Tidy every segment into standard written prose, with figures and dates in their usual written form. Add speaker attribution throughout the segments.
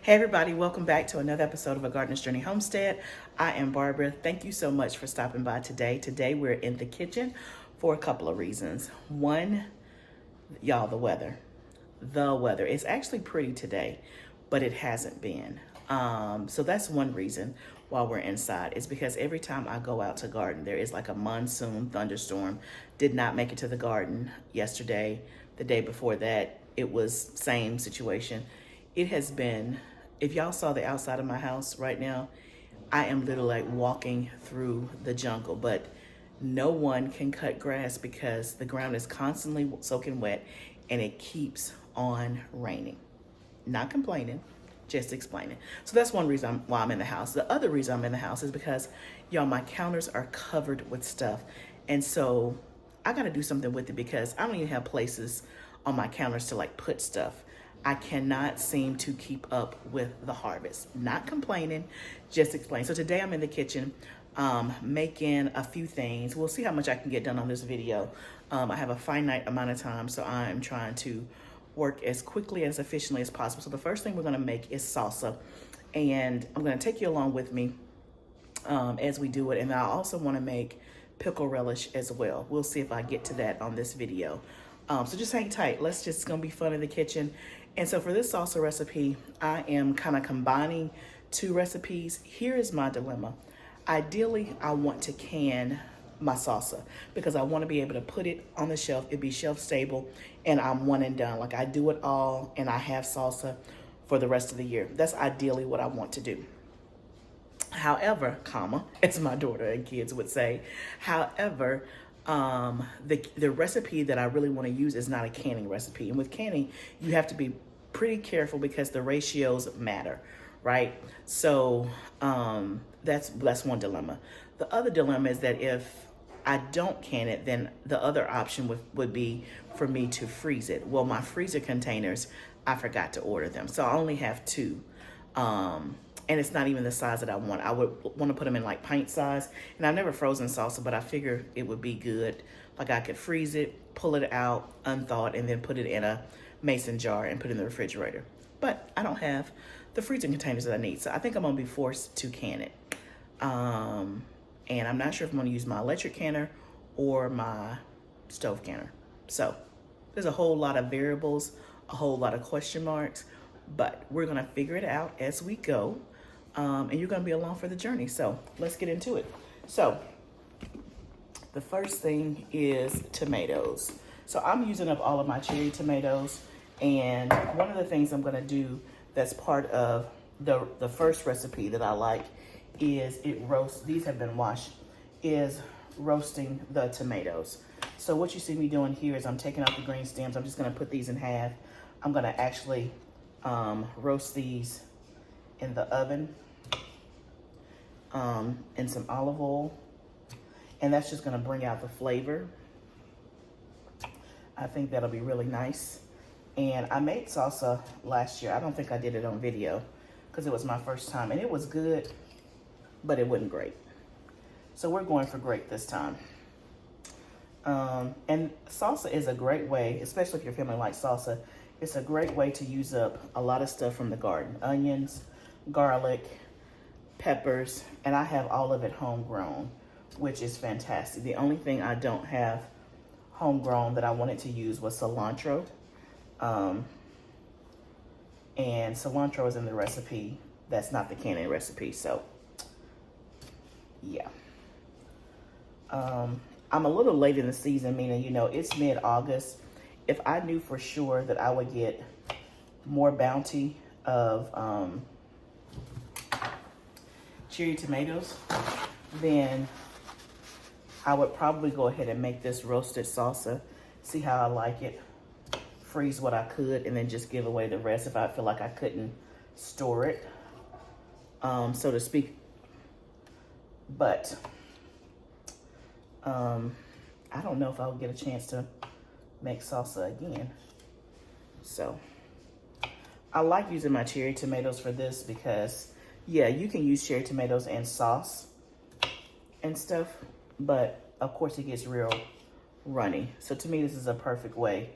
Speaker 1: Hey everybody, welcome back to another episode of A Gardener's Journey Homestead. I am Barbara. Thank you so much for stopping by today. Today we're in the kitchen for a couple of reasons. One, y'all, the weather. It's actually pretty today, but it hasn't been. So that's one reason why we're inside. It's because every time I go out to garden, there is like a monsoon thunderstorm. Did not make it to the garden yesterday. The day before that, it was same situation. It has been, if y'all saw the outside of my house right now, I am literally like walking through the jungle, but no one can cut grass because the ground is constantly soaking wet and it keeps on raining. Not complaining, just explaining. So that's one reason why I'm in the house. The other reason I'm in the house is because, y'all, my counters are covered with stuff. And so I got to do something with it because I don't even have places on my counters to like put stuff. I cannot seem to keep up with the harvest. Not complaining, just explain. So today I'm in the kitchen making a few things. We'll see how much I can get done on this video. I have a finite amount of time, so I'm trying to work as quickly and as efficiently as possible. So the first thing we're gonna make is salsa. And I'm gonna take you along with me as we do it. And I also wanna make pickle relish as well. We'll see if I get to that on this video. So just hang tight. It's gonna be fun in the kitchen. And so for this salsa recipe, I am kind of combining two recipes. Here is my dilemma. Ideally, I want to can my salsa because I want to be able to put it on the shelf. It'd be shelf stable and I'm one and done. Like I do it all and I have salsa for the rest of the year. That's ideally what I want to do. However, as my daughter and kids would say, however, the recipe that I really want to use is not a canning recipe. And with canning, you have to be pretty careful because the ratios matter, right? So that's one dilemma. The other dilemma is that if I don't can it, then the other option would be for me to freeze it. Well, my freezer containers, I forgot to order them. So I only have two. And it's not even the size that I want. I would want to put them in like pint size. And I've never frozen salsa, but I figure it would be good. Like I could freeze it, pull it out, unthaw it, and then put it in a mason jar and put it in the refrigerator. But I don't have the freezing containers that I need. So I think I'm gonna be forced to can it. And I'm not sure if I'm gonna use my electric canner or my stove canner. So there's a whole lot of variables, a whole lot of question marks, but we're gonna figure it out as we go. And you're gonna be along for the journey. So let's get into it. So the first thing is tomatoes. So I'm using up all of my cherry tomatoes. And one of the things I'm gonna do that's part of the first recipe that I like is these have been washed, is roasting the tomatoes. So what you see me doing here is I'm taking out the green stems. I'm just gonna put these in half. I'm gonna actually roast these in the oven in some olive oil, and that's just gonna bring out the flavor. I think that'll be really nice. And I made salsa last year. I don't think I did it on video because it was my first time, and it was good, but it wasn't great. So we're going for great this time. And salsa is a great way, especially if you're feeling like salsa, it's a great way to use up a lot of stuff from the garden. Onions, garlic, peppers, and I have all of it homegrown, which is fantastic. The only thing I don't have homegrown that I wanted to use was cilantro. And cilantro is in the recipe. That's not the canning recipe, so yeah. I'm a little late in the season, meaning, it's mid-August. If I knew for sure that I would get more bounty of cherry tomatoes, then I would probably go ahead and make this roasted salsa, see how I like it, freeze what I could, and then just give away the rest if I feel like I couldn't store it, so to speak. But I don't know if I'll get a chance to make salsa again. So I like using my cherry tomatoes for this because, yeah, you can use cherry tomatoes and sauce and stuff, but of course it gets real runny. So to me, this is a perfect way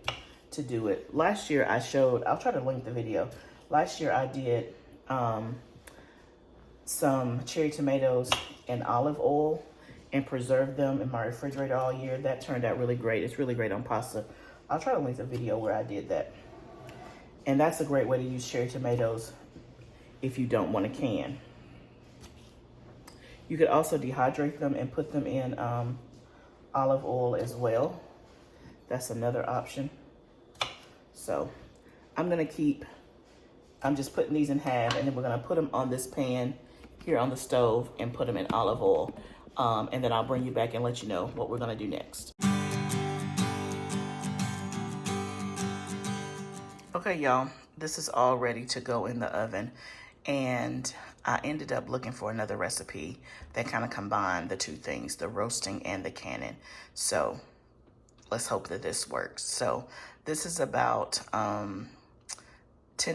Speaker 1: to do it. Last year I showed, I'll try to link the video. Last year I did some cherry tomatoes in olive oil and preserved them in my refrigerator all year. That turned out really great. It's really great on pasta. I'll try to link the video where I did that. And that's a great way to use cherry tomatoes if you don't want a can. You could also dehydrate them and put them in olive oil as well. That's another option. So I'm just putting these in half, and then we're gonna put them on this pan here on the stove and put them in olive oil. And then I'll bring you back and let you know what we're gonna do next. Okay, y'all, this is all ready to go in the oven. And I ended up looking for another recipe that kind of combined the two things, the roasting and the canning. So let's hope that this works. So this is about 10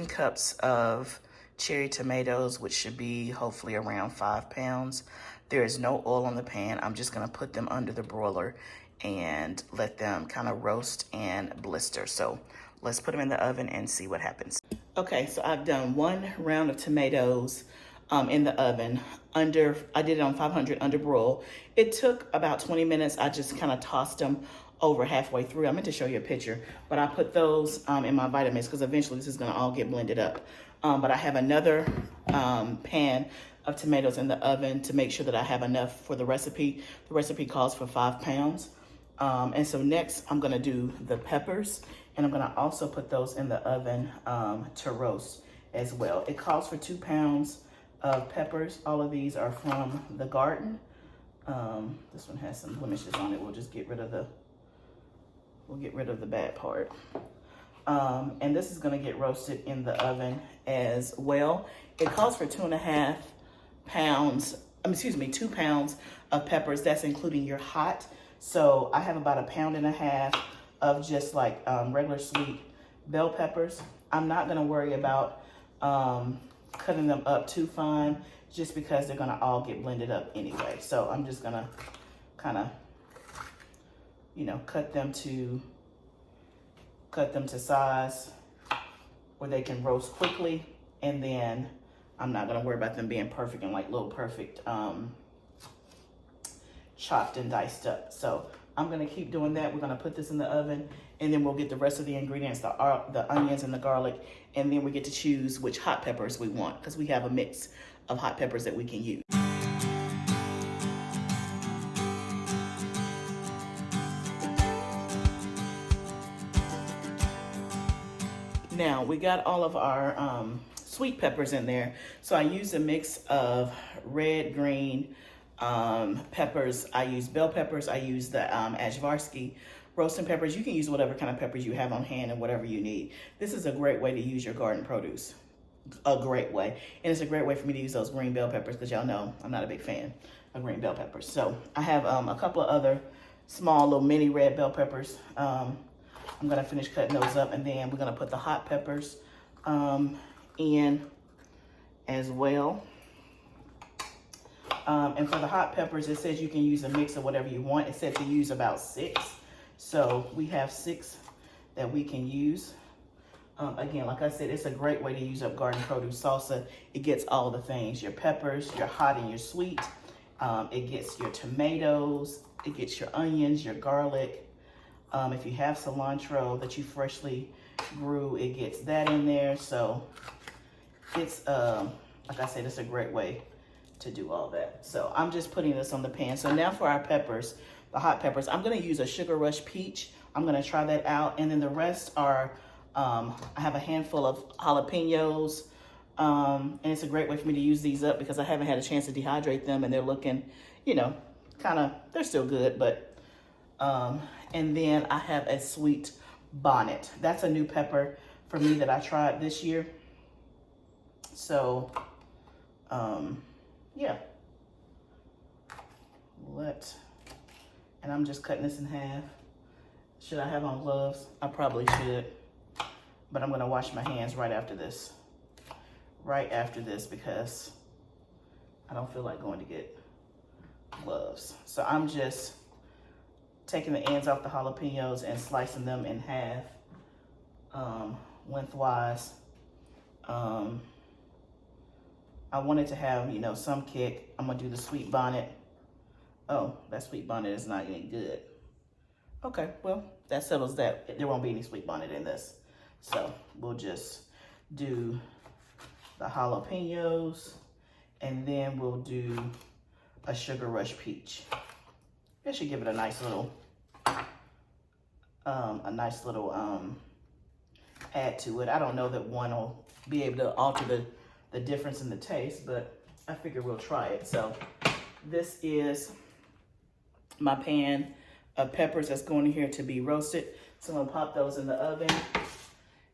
Speaker 1: cups of cherry tomatoes, which should be hopefully around 5 pounds. There is no oil on the pan. I'm just gonna put them under the broiler and let them kind of roast and blister. So let's put them in the oven and see what happens. Okay, so I've done 1 round of tomatoes in the oven. I did it on 500 under broil. It took about 20 minutes. I just kind of tossed them over halfway through. I meant to show you a picture, but I put those in my Vitamix because eventually this is gonna all get blended up. But I have another pan of tomatoes in the oven to make sure that I have enough for the recipe. The recipe calls for 5 pounds. And so next I'm gonna do the peppers, and I'm gonna also put those in the oven to roast as well. It calls for 2 pounds of peppers. All of these are from the garden. This one has some blemishes on it. We'll just get rid of the bad part. And this is gonna get roasted in the oven as well. It calls for 2.5 pounds, 2 pounds of peppers. That's including your hot. So I have about 1.5 pounds of just like regular sweet bell peppers. I'm not gonna worry about cutting them up too fine just because they're gonna all get blended up anyway. So I'm just gonna kind of, cut them to size where they can roast quickly, and then I'm not gonna worry about them being perfect and like little perfect chopped and diced up. So I'm gonna keep doing that. We're gonna put this in the oven, and then we'll get the rest of the ingredients, the onions and the garlic, and then we get to choose which hot peppers we want because we have a mix of hot peppers that we can use. Now we got all of our sweet peppers in there. So I use a mix of red, green peppers. I use bell peppers. I use the Ajvarsky roasting peppers. You can use whatever kind of peppers you have on hand and whatever you need. This is a great way to use your garden produce. A great way. And it's a great way for me to use those green bell peppers because y'all know I'm not a big fan of green bell peppers. So I have a couple of other small little mini red bell peppers. I'm gonna finish cutting those up, and then we're gonna put the hot peppers in as well. And for the hot peppers, it says you can use a mix of whatever you want. It said to use about 6. So we have 6 that we can use. Again, like I said, it's a great way to use up garden produce salsa. It gets all the things, your peppers, your hot and your sweet. It gets your tomatoes, it gets your onions, your garlic. If you have cilantro that you freshly grew, it gets that in there. So it's, like I said, it's a great way to do all that. So I'm just putting this on the pan. So now for our peppers, the hot peppers, I'm gonna use a Sugar Rush Peach. I'm gonna try that out. And then the rest are, I have a handful of jalapenos. And it's a great way for me to use these up because I haven't had a chance to dehydrate them, and they're looking, they're still good, but, and then I have a sweet bonnet. That's a new pepper for me that I tried this year. So, yeah. And I'm just cutting this in half. Should I have on gloves? I probably should, but I'm gonna wash my hands right after this because I don't feel like going to get gloves. So I'm just taking the ends off the jalapenos and slicing them in half, lengthwise. I wanted to have, you know, some kick. I'm gonna do the sweet bonnet. Oh, that sweet bonnet is not any good. Okay, well, that settles that. There won't be any sweet bonnet in this. So we'll just do the jalapenos, and then we'll do a sugar rush peach. That should give it a nice little, add to it. I don't know that one will be able to alter the difference in the taste, but I figure we'll try it. So this is my pan of peppers that's going in here to be roasted. So I'm gonna pop those in the oven,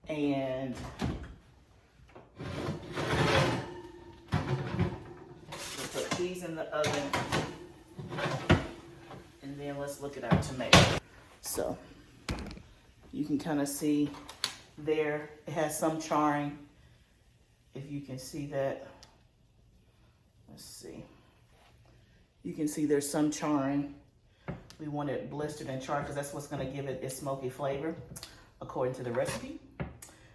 Speaker 1: and we'll put these in the oven, and then let's look at our tomato. So you can kind of see there, it has some charring. If you can see that, let's see. You can see there's some charring. We want it blistered and charred because that's what's gonna give it its smoky flavor according to the recipe.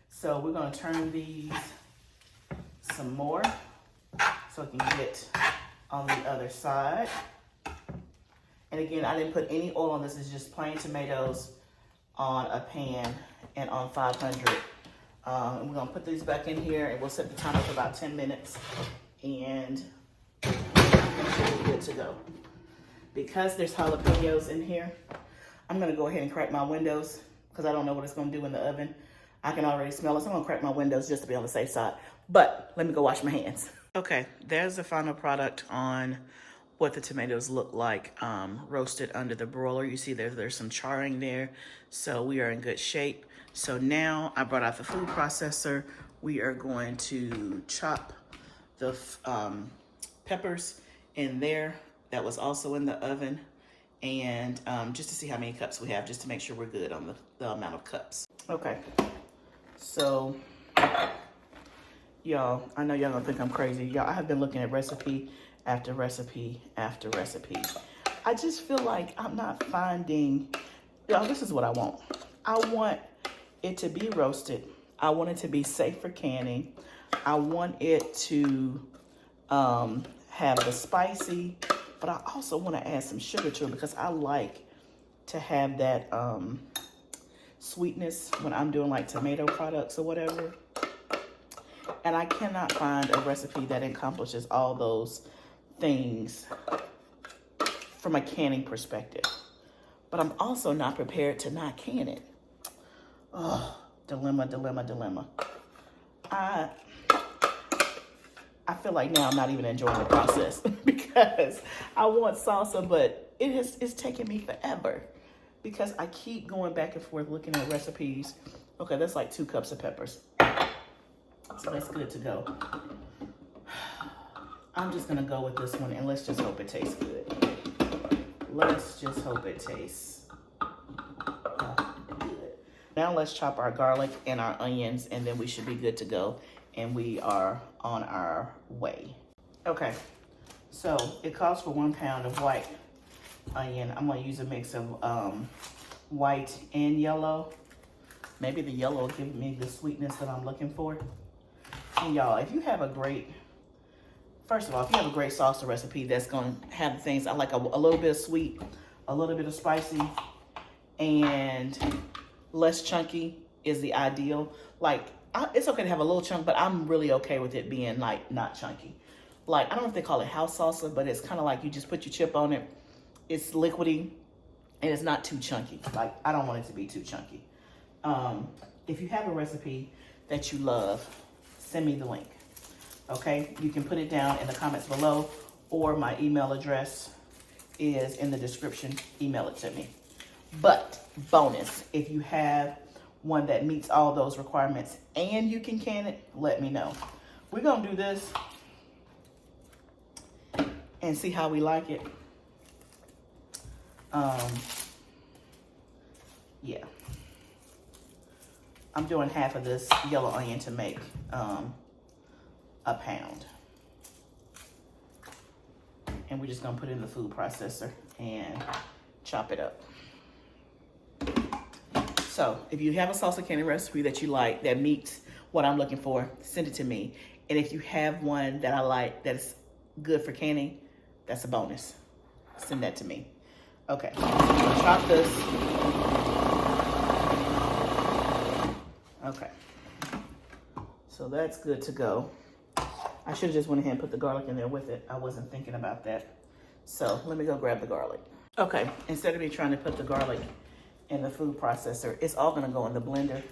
Speaker 1: So we're gonna turn these some more so it can get on the other side. And again, I didn't put any oil on this. It's just plain tomatoes on a pan and on 500. And we're gonna put these back in here, and we'll set the timer for about 10 minutes, and we're good to go. Because there's jalapenos in here, I'm gonna go ahead and crack my windows because I don't know what it's gonna do in the oven. I can already smell it, so I'm gonna crack my windows just to be on the safe side. But let me go wash my hands. Okay, there's the final product on what the tomatoes look like roasted under the broiler. You see there's some charring there, so we are in good shape. So now I brought out the food processor. We are going to chop the peppers in there. That was also in the oven, and just to see how many cups we have, just to make sure we're good on the amount of cups. Okay, so y'all, I know y'all gonna think I'm crazy. Y'all, I have been looking at recipe after recipe after recipe. I just feel like I'm not finding, y'all, this is what I want. I want it to be roasted. I want it to be safe for canning. I want it to have the spicy, but I also want to add some sugar to it because I like to have that sweetness when I'm doing like tomato products or whatever. And I cannot find a recipe that accomplishes all those things from a canning perspective. But I'm also not prepared to not can it. Oh, dilemma, dilemma, dilemma. I feel like now I'm not even enjoying the process because I want salsa, but it's taking me forever because I keep going back and forth looking at recipes. Okay, that's like 2 cups of peppers. So that's good to go. I'm just gonna go with this one and let's just hope it tastes good. Let's just hope it tastes good. Now let's chop our garlic and our onions, and then we should be good to go. And we are on our way. Okay, so it calls for 1 pound of white onion. I'm gonna use a mix of white and yellow. Maybe the yellow will give me the sweetness that I'm looking for. And y'all, if you have a great, first of all, if you have a great salsa recipe that's gonna have the things, I like a little bit of sweet, a little bit of spicy, and less chunky is the ideal. Like, it's okay to have a little chunk, but I'm really okay with it being like not chunky. Like, I don't know if they call it house salsa, but it's kind of like you just put your chip on it. It's liquidy and it's not too chunky. Like, I don't want it to be too chunky. If you have a recipe that you love, send me the link. Okay, you can put it down in the comments below, or my email address is in the description. Email it to me. But bonus, if you have one that meets all those requirements and you can can it, let me know. We're gonna do this and see how we like it. Yeah, I'm doing half of this yellow onion to make a pound, and we're just gonna put it in the food processor and chop it up. So if you have a salsa canning recipe that you like that meets what I'm looking for, send it to me. And if you have one that I like that's good for canning, that's a bonus. Send that to me. Okay, so I'm gonna chop this. Okay, so that's good to go. I should have just went ahead and put the garlic in there with it. I wasn't thinking about that. So let me go grab the garlic. Okay, instead of me trying to put the garlic in the food processor, it's all gonna go in the blender.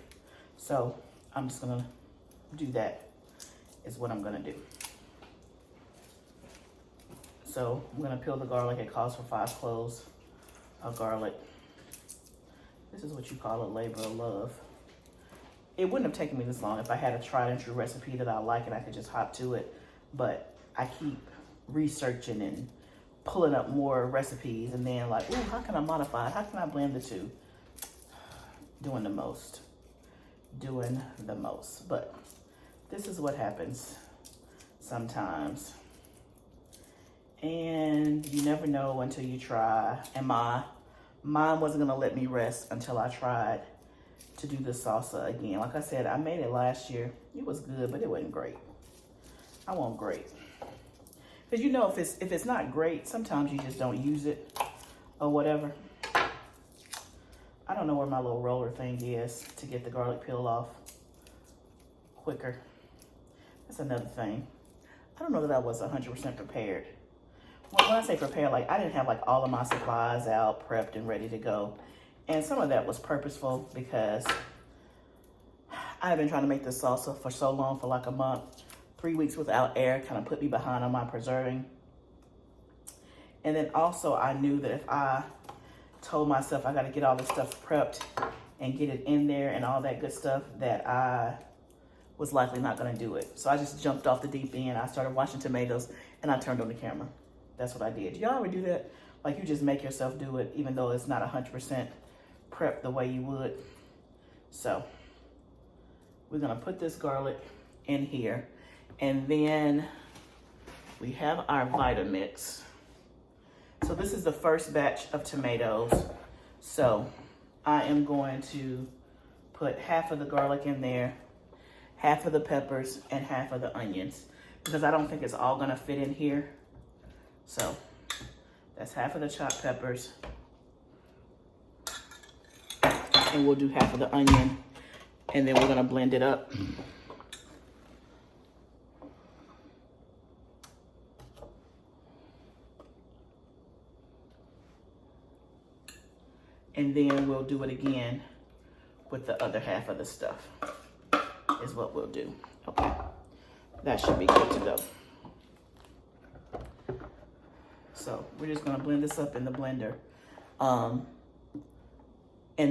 Speaker 1: So I'm just gonna do that, is what I'm gonna do. So I'm gonna peel the garlic. It calls for 5 cloves of garlic. This is what you call a labor of love. It wouldn't have taken me this long if I had a tried and true recipe that I like and I could just hop to it. But I keep researching and pulling up more recipes and then like, ooh, how can I modify it? How can I blend the two? Doing the most. But this is what happens sometimes. And you never know until you try. And mine wasn't gonna let me rest until I tried to do the salsa again. Like I said, I made it last year. It was good, but it wasn't great. I want great. Because you know, if it's not great, sometimes you just don't use it or whatever. I don't know where my little roller thing is to get the garlic peel off quicker. That's another thing. I don't know that I was 100% prepared. When I say prepared, like I didn't have like all of my supplies out, prepped and ready to go. And some of that was purposeful because I've been trying to make this salsa for so long, for like a month. 3 weeks without air kind of put me behind on my preserving. And then also I knew that if I told myself I got to get all this stuff prepped and get it in there and all that good stuff, that I was likely not going to do it. So I just jumped off the deep end. I started washing tomatoes and I turned on the camera. That's what I did. Y'all ever do that? Like you just make yourself do it even though it's not 100% prepped the way you would. So we're going to put this garlic in here. And then we have our Vitamix. So this is the first batch of tomatoes. So I am going to put half of the garlic in there, half of the peppers, and half of the onions, because I don't think it's all gonna fit in here. So that's half of the chopped peppers. And we'll do half of the onion, and then we're gonna blend it up. And then we'll do it again with the other half of the stuff, is what we'll do. Okay, that should be good to go. So we're just gonna blend this up in the blender. And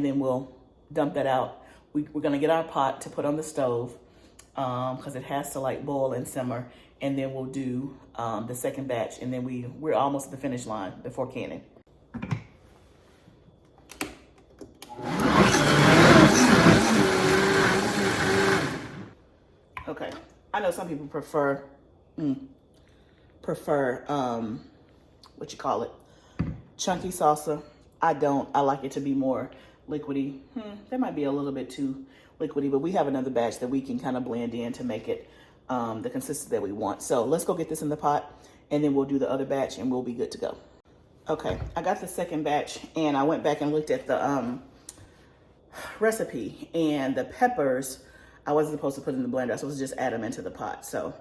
Speaker 1: then we'll dump that out. We're gonna get our pot to put on the stove because it has to like boil and simmer. And then we'll do the second batch, and then we're almost at the finish line before canning. Okay, I know some people prefer what you call it, chunky salsa. I don't. I like it to be more liquidy. That might be a little bit too liquidy, but we have another batch that we can kind of blend in to make it the consistency that we want. So let's go get this in the pot, and then we'll do the other batch, and we'll be good to go. Okay, I got the second batch, and I went back and looked at the recipe, and the peppers I wasn't supposed to put in the blender. I was supposed to just add them into the pot. So,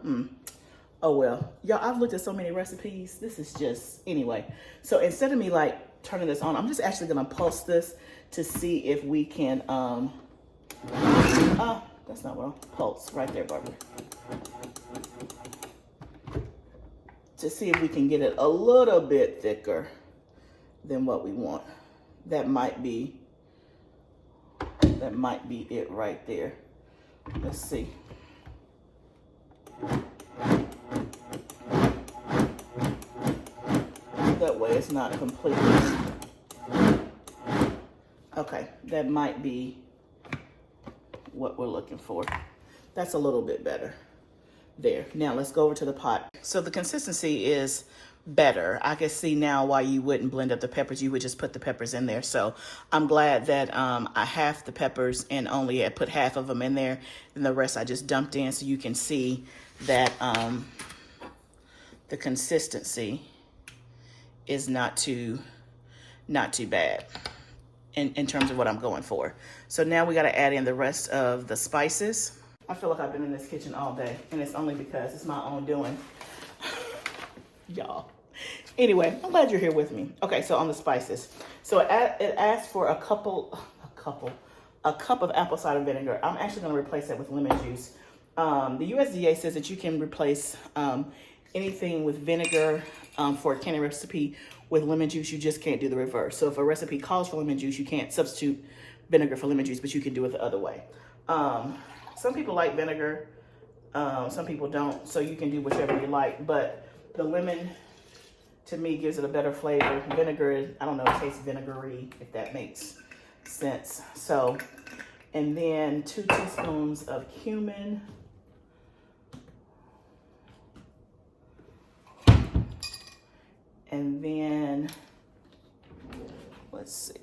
Speaker 1: oh well. Y'all, I've looked at so many recipes. This is just, anyway. So instead of me like turning this on, I'm just actually gonna pulse this to see if we can, that's not what I'm, pulse, right there, Barbara. To see if we can get it a little bit thicker than what we want. That might be it right there. Let's see. That way it's not completely. Okay, that might be what we're looking for. That's a little bit better. There. Now let's go over to the pot. So the consistency is better. I can see now why you wouldn't blend up the peppers. You would just put the peppers in there. So I'm glad that I halved the peppers and only put half of them in there, and the rest I just dumped in, so you can see that the consistency is not too bad in terms of what I'm going for. So now we got to add in the rest of the spices. I feel like I've been in this kitchen all day, and it's only because it's my own doing. Y'all. Anyway, I'm glad you're here with me. Okay, so on the spices. So it asks for a cup of apple cider vinegar. I'm actually going to replace that with lemon juice. The USDA says that you can replace anything with vinegar for a canning recipe with lemon juice. You just can't do the reverse. So if a recipe calls for lemon juice, you can't substitute vinegar for lemon juice, but you can do it the other way. Some people like vinegar, some people don't, so you can do whichever you like, but the lemon, to me, gives it a better flavor. Vinegar, I don't know, it tastes vinegary, if that makes sense. So, and then 2 teaspoons of cumin. And then, let's see.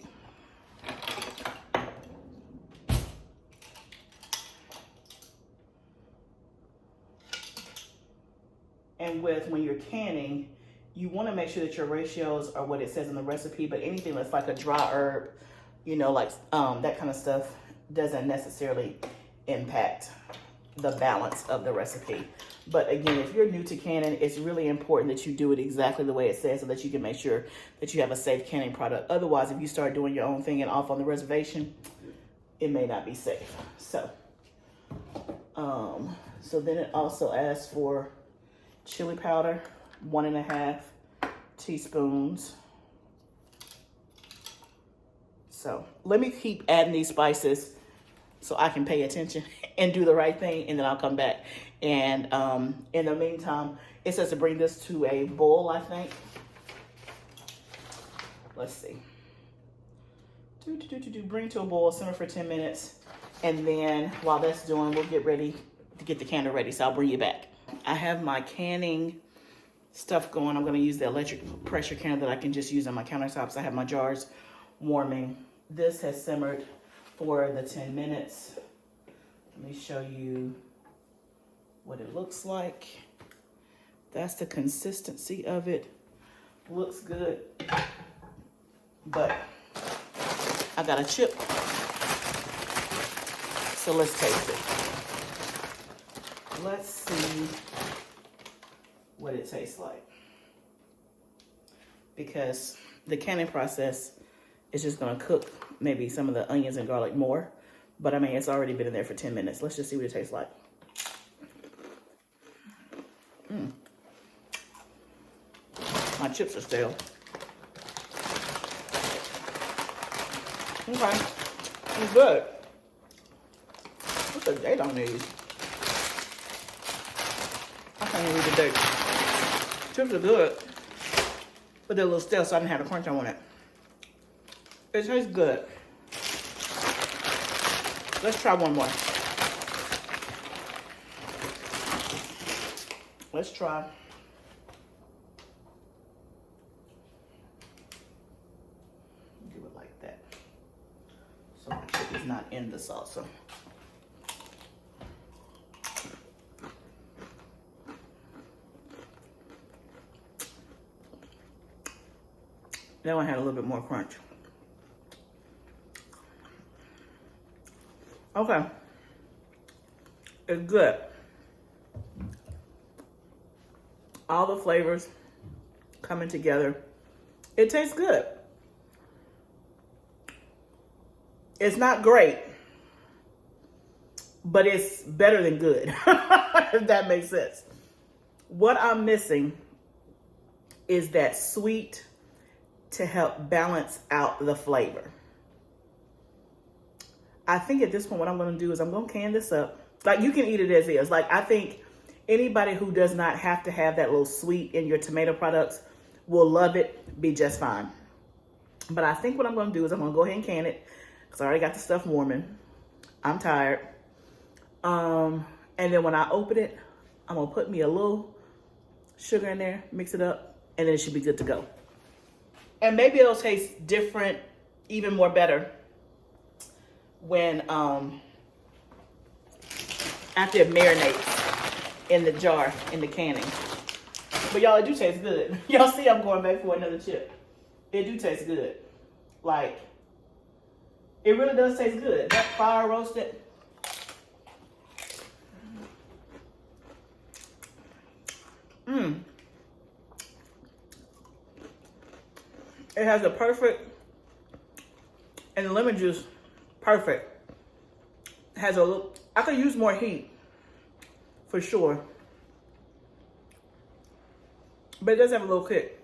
Speaker 1: And when you're canning, you want to make sure that your ratios are what it says in the recipe, but anything that's like a dry herb, you know, like that kind of stuff doesn't necessarily impact the balance of the recipe. But again, if you're new to canning, it's really important that you do it exactly the way it says so that you can make sure that you have a safe canning product. Otherwise, if you start doing your own thing and off on the reservation, it may not be safe. So, so then it also asks for chili powder, 1.5 teaspoons. So let me keep adding these spices so I can pay attention and do the right thing, and then I'll come back. And in the meantime, it says to bring this to a boil, I think. Let's see. Bring to a boil, simmer for 10 minutes. And then while that's doing, we'll get ready to get the canner ready. So I'll bring you back. I have my canning stuff going. I'm going to use the electric pressure canner that I can just use on my countertops. I have my jars warming. This has simmered for the 10 minutes. Let me show you what it looks like. That's the consistency of it. Looks good, but I got a chip. So let's taste it. Let's see what it tastes like. Because the canning process is just gonna cook maybe some of the onions and garlic more. But I mean, it's already been in there for 10 minutes. Let's just see what it tastes like. My chips are stale. Okay, it's good. What's the date on these? I can't even read the date. Chips are good, but they're a little stale, so I didn't have the crunch I wanted. It tastes good. Let's try one more. Let's try. Do it like that. So my chip is not in the salsa. That one had a little bit more crunch. Okay. It's good. All the flavors coming together. It tastes good. It's not great, but it's better than good, if that makes sense. What I'm missing is that sweet to help balance out the flavor. I think at this point, what I'm going to do is I'm going to can this up. Like, you can eat it as is. Like, I think anybody who does not have to have that little sweet in your tomato products will love it, be just fine. But I think what I'm going to do is I'm going to go ahead and can it because I already got the stuff warming. I'm tired. And then when I open it, I'm going to put me a little sugar in there, mix it up, and then it should be good to go. And maybe it'll taste different, even more better when after it marinates in the jar, in the canning. But y'all, it do taste good. Y'all see I'm going back for another chip. It do taste good. Like, it really does taste good. That fire roasted. It has a perfect, and the lemon juice, perfect. It has a little, I could use more heat, for sure. But it does have a little kick.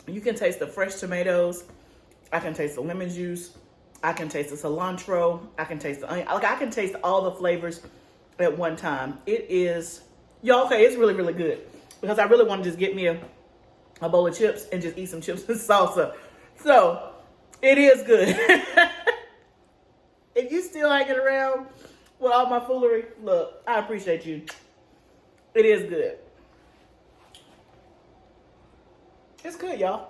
Speaker 1: You can taste the fresh tomatoes. I can taste the lemon juice. I can taste the cilantro. I can taste the onion. Like, I can taste all the flavors at one time. It is, y'all, okay, it's really, really good. Because I really want to just get me a bowl of chips and just eat some chips and salsa. So, it is good. If you still hanging around with all my foolery, look, I appreciate you. It is good. It's good, y'all.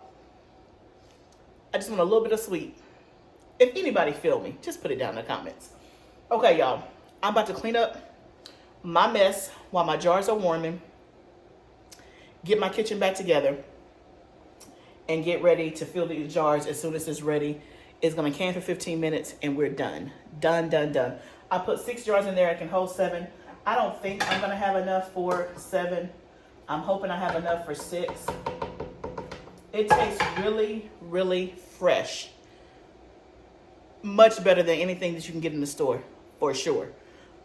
Speaker 1: I just want a little bit of sweet. If anybody feel me, just put it down in the comments. Okay, y'all. I'm about to clean up my mess while my jars are warming. Get my kitchen back together. And get ready to fill these jars as soon as it's ready. It's going to can for 15 minutes and we're done. Done, done, done. I put 6 jars in there. I can hold 7. I don't think I'm going to have enough for 7. I'm hoping I have enough for 6. It tastes really, really fresh. Much better than anything that you can get in the store, for sure.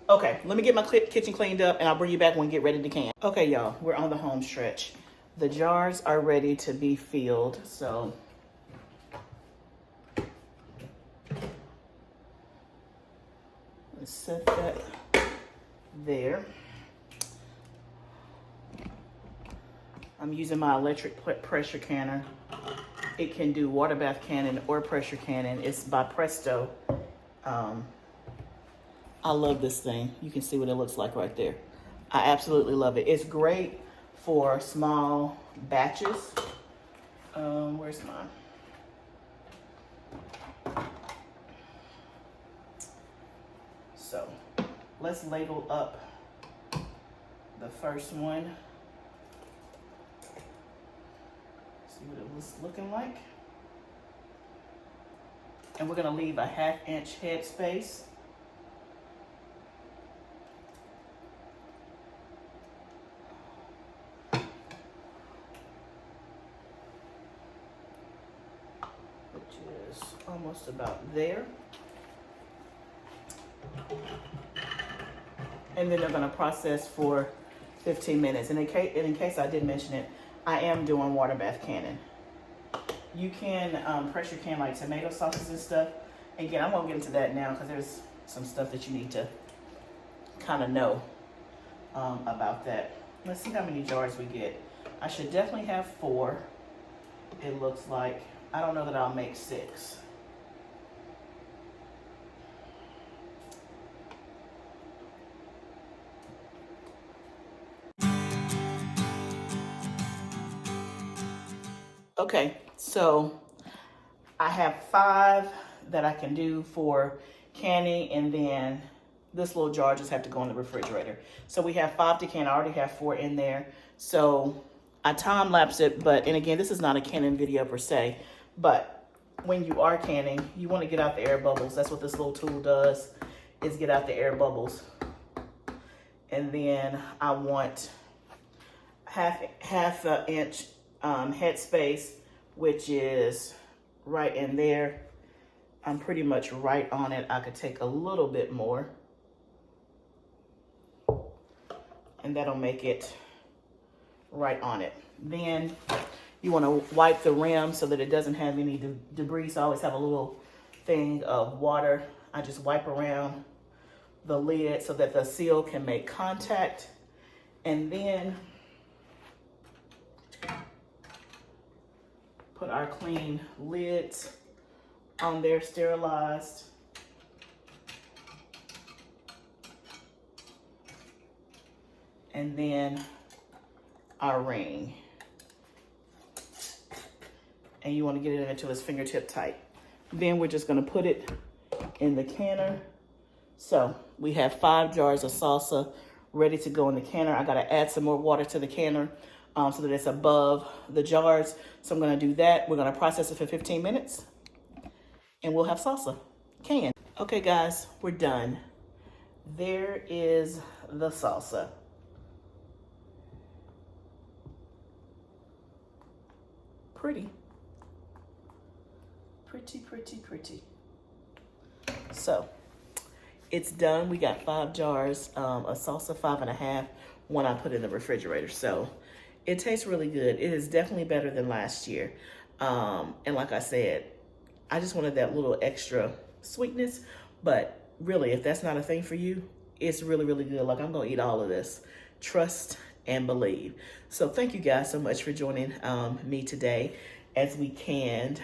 Speaker 1: Okay, let me get my kitchen cleaned up and I'll bring you back when we get ready to can. Okay, y'all, we're on the home stretch. The jars are ready to be filled, so let's set that there. I'm using my electric pressure canner. It can do water bath cannon or pressure cannon. It's by Presto. I love this thing. You can see what it looks like right there. I absolutely love it. It's great for small batches. Where's mine? So let's ladle up the first one. See what it was looking like. And we're gonna leave a 1/2 inch head space. Which is almost about there. And then they're gonna process for 15 minutes. And in case I did mention it, I am doing water bath canning. You can pressure can like tomato sauces and stuff. Again, I won't get into that now because there's some stuff that you need to kind of know about that. Let's see how many jars we get. I should definitely have 4. It looks like. I don't know that I'll make 6. Okay, so I have 5 that I can do for canning, and then this little jar just have to go in the refrigerator. So we have 5 to can. I already have 4 in there. So I time lapse it, and again, this is not a canning video per se, but when you are canning, you want to get out the air bubbles. That's what this little tool does, is get out the air bubbles. And then I want half an inch head space, which is right in there. I'm pretty much right on it. I could take a little bit more, and that'll make it right on it. Then you want to wipe the rim so that it doesn't have any debris. So I always have a little thing of water. I just wipe around the lid so that the seal can make contact, and then put our clean lids on there, sterilized. And then our ring. and you want to get it until it's fingertip tight. Then we're just going to put it in the canner. So we have 5 jars of salsa ready to go in the canner. I got to add some more water to the canner so that it's above the jars. So I'm going to do that. We're going to process it for 15 minutes and we'll have salsa canned. Okay, guys, we're done. There is the salsa. Pretty. Pretty, pretty, pretty. So it's done. We got 5 jars of salsa, 5.5. One I put in the refrigerator. So it tastes really good. It is definitely better than last year. And like I said, I just wanted that little extra sweetness. But really, if that's not a thing for you, it's really, really good. Like, I'm going to eat all of this. Trust and believe. So thank you guys so much for joining me today as we canned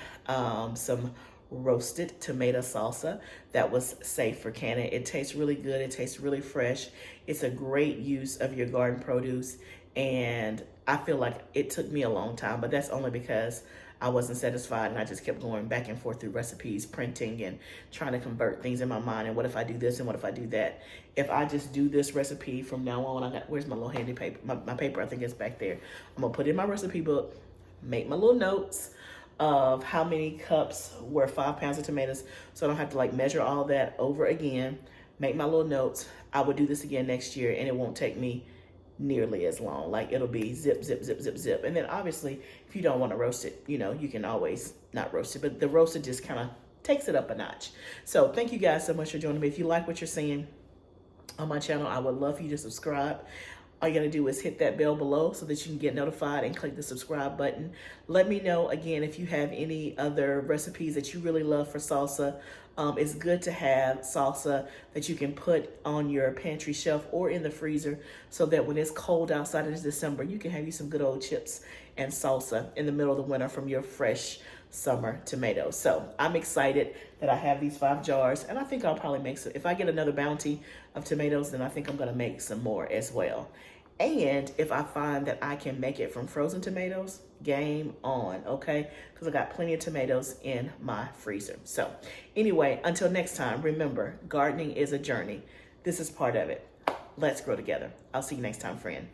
Speaker 1: some roasted tomato salsa that was safe for canning. It tastes really good. It tastes really fresh. It's a great use of your garden produce. And I feel like it took me a long time, but that's only because I wasn't satisfied and I just kept going back and forth through recipes, printing and trying to convert things in my mind. And what if I do this and what if I do that? If I just do this recipe from now on, where's my little handy paper? My paper, I think it's back there. I'm gonna put in my recipe book, make my little notes of how many cups were 5 pounds of tomatoes, so I don't have to like measure all that over again, make my little notes. I would do this again next year and it won't take me nearly as long. Like, it'll be zip, zip, zip, zip, zip. And then obviously, if you don't want to roast it, you know, you can always not roast it, but the roasted just kind of takes it up a notch. So thank you guys so much for joining me. If you like what you're seeing on my channel, I would love for you to subscribe. All you gotta do is hit that bell below so that you can get notified and click the subscribe button. Let me know, again, if you have any other recipes that you really love for salsa. It's good to have salsa that you can put on your pantry shelf or in the freezer so that when it's cold outside in December, you can have you some good old chips and salsa in the middle of the winter from your fresh summer tomatoes. So I'm excited that I have these 5 jars, and I think I'll probably make some. If I get another bounty of tomatoes, then I think I'm gonna make some more as well. And if I find that I can make it from frozen tomatoes, game on, okay? Because I got plenty of tomatoes in my freezer. So anyway, until next time, remember, gardening is a journey. This is part of it. Let's grow together. I'll see you next time, friend.